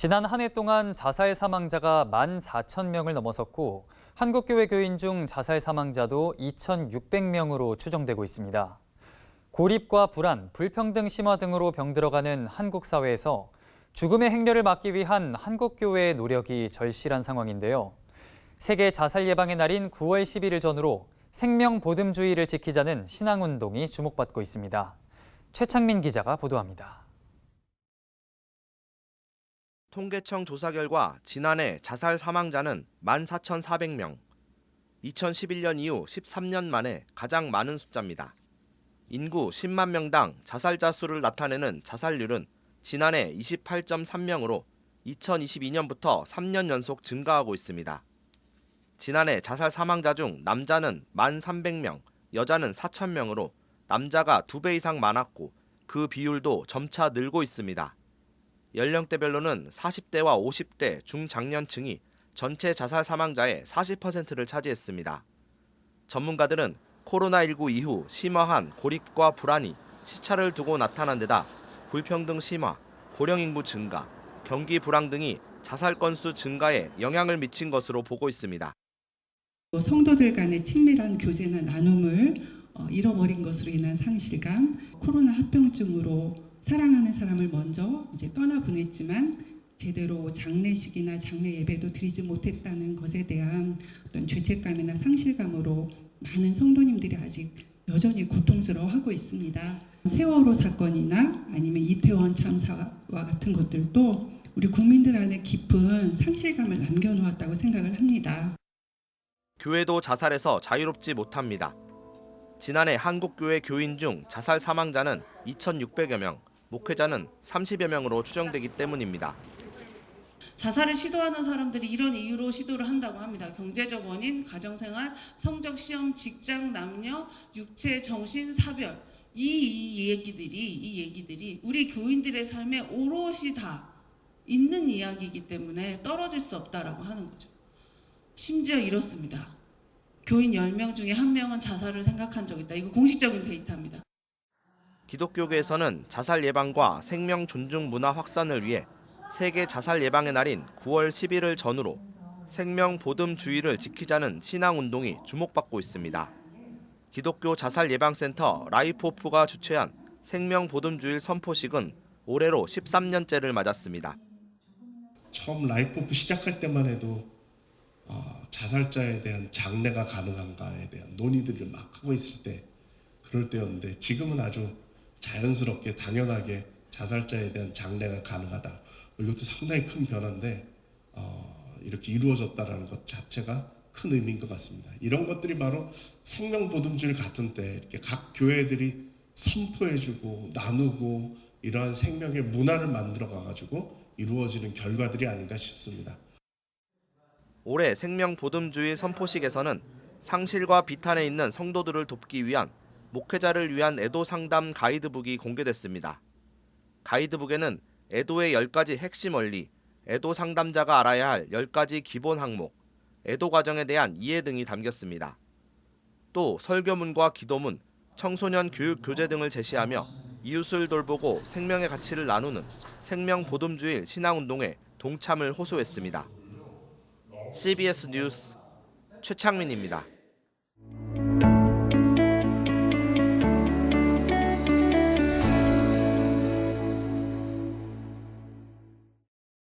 지난 한 해 동안 자살 사망자가 14,000명을 넘어섰고 한국교회 교인 중 자살 사망자도 2,600명으로 추정되고 있습니다. 고립과 불안, 불평등 심화 등으로 병들어가는 한국 사회에서 죽음의 행렬을 막기 위한 한국교회의 노력이 절실한 상황인데요. 세계 자살 예방의 날인 9월 10일을 전후로 생명보듬주의를 지키자는 신앙운동이 주목받고 있습니다. 최창민 기자가 보도합니다. 통계청 조사 결과 지난해 자살 사망자는 14,400명, 2011년 이후 13년 만에 가장 많은 숫자입니다. 인구 10만 명당 자살자 수를 나타내는 자살률은 지난해 28.3명으로 2022년부터 3년 연속 증가하고 있습니다. 지난해 자살 사망자 중 남자는 1,300명, 여자는 4,000명으로 남자가 2배 이상 많았고 그 비율도 점차 늘고 있습니다. 연령대별로는 40대와 50대 중장년층이 전체 자살 사망자의 40%를 차지했습니다. 전문가들은 코로나19 이후 심화한 고립과 불안이 시차를 두고 나타난 데다 불평등 심화, 고령인구 증가, 경기 불황 등이 자살 건수 증가에 영향을 미친 것으로 보고 있습니다. 성도들 간의 친밀한 교제나 나눔을 잃어버린 것으로 인한 상실감, 코로나 합병증으로 사랑하는 사람을 먼저 떠나보냈지만 제대로 장례식이나 장례 예배도 드리지 못했다는 것에 대한 어떤 죄책감이나 상실감으로 많은 성도님들이 아직 여전히 고통스러워하고 있습니다. 세월호 사건이나 아니면 이태원 참사와 같은 것들도 우리 국민들 안에 깊은 상실감을 남겨놓았다고 생각을 합니다. 교회도 자살에서 자유롭지 못합니다. 지난해 한국교회 교인 중 자살 사망자는 2,600여 명, 목회자는 30여 명으로 추정되기 때문입니다. 자살을 시도하는 사람들이 이런 이유로 시도를 한다고 합니다. 경제적 원인, 가정생활, 성적 시험, 직장, 남녀, 육체, 정신, 사별. 이 얘기들이 우리 교인들의 삶에 오롯이 다 있는 이야기이기 때문에 떨어질 수 없다라고 하는 거죠. 심지어 이렇습니다. 교인 10명 중에 1명은 자살을 생각한 적 있다. 이거 공식적인 데이터입니다. 기독교계에서는 자살 예방과 생명 존중 문화 확산을 위해 세계 자살 예방의 날인 9월 10일을 전후로 생명 보듬 주의를 지키자는 신앙운동이 주목받고 있습니다. 기독교 자살 예방센터 라이프호프가 주최한 생명 보듬 주일 선포식은 올해로 13년째를 맞았습니다. 처음 라이프호프 시작할 때만 해도 자살자에 대한 장례가 가능한가에 대한 논의들을 막 하고 있을 때 그럴 때였는데 지금은 아주 자연스럽게 당연하게 자살자에 대한 장례가 가능하다. 이것도 상당히 큰 변화인데 이렇게 이루어졌다는 것 자체가 큰 의미인 것 같습니다. 이런 것들이 바로 생명보듬주일 같은 때 이렇게 각 교회들이 선포해주고 나누고 이러한 생명의 문화를 만들어 가지고 이루어지는 결과들이 아닌가 싶습니다. 올해 생명보듬주일 선포식에서는 상실과 비탄에 있는 성도들을 돕기 위한 목회자를 위한 애도 상담 가이드북이 공개됐습니다. 가이드북에는 애도의 10가지 핵심 원리, 애도 상담자가 알아야 할 10가지 기본 항목, 애도 과정에 대한 이해 등이 담겼습니다. 또 설교문과 기도문, 청소년 교육 교재 등을 제시하며 이웃을 돌보고 생명의 가치를 나누는 생명보듬주일 신앙운동에 동참을 호소했습니다. CBS 뉴스 최창민입니다.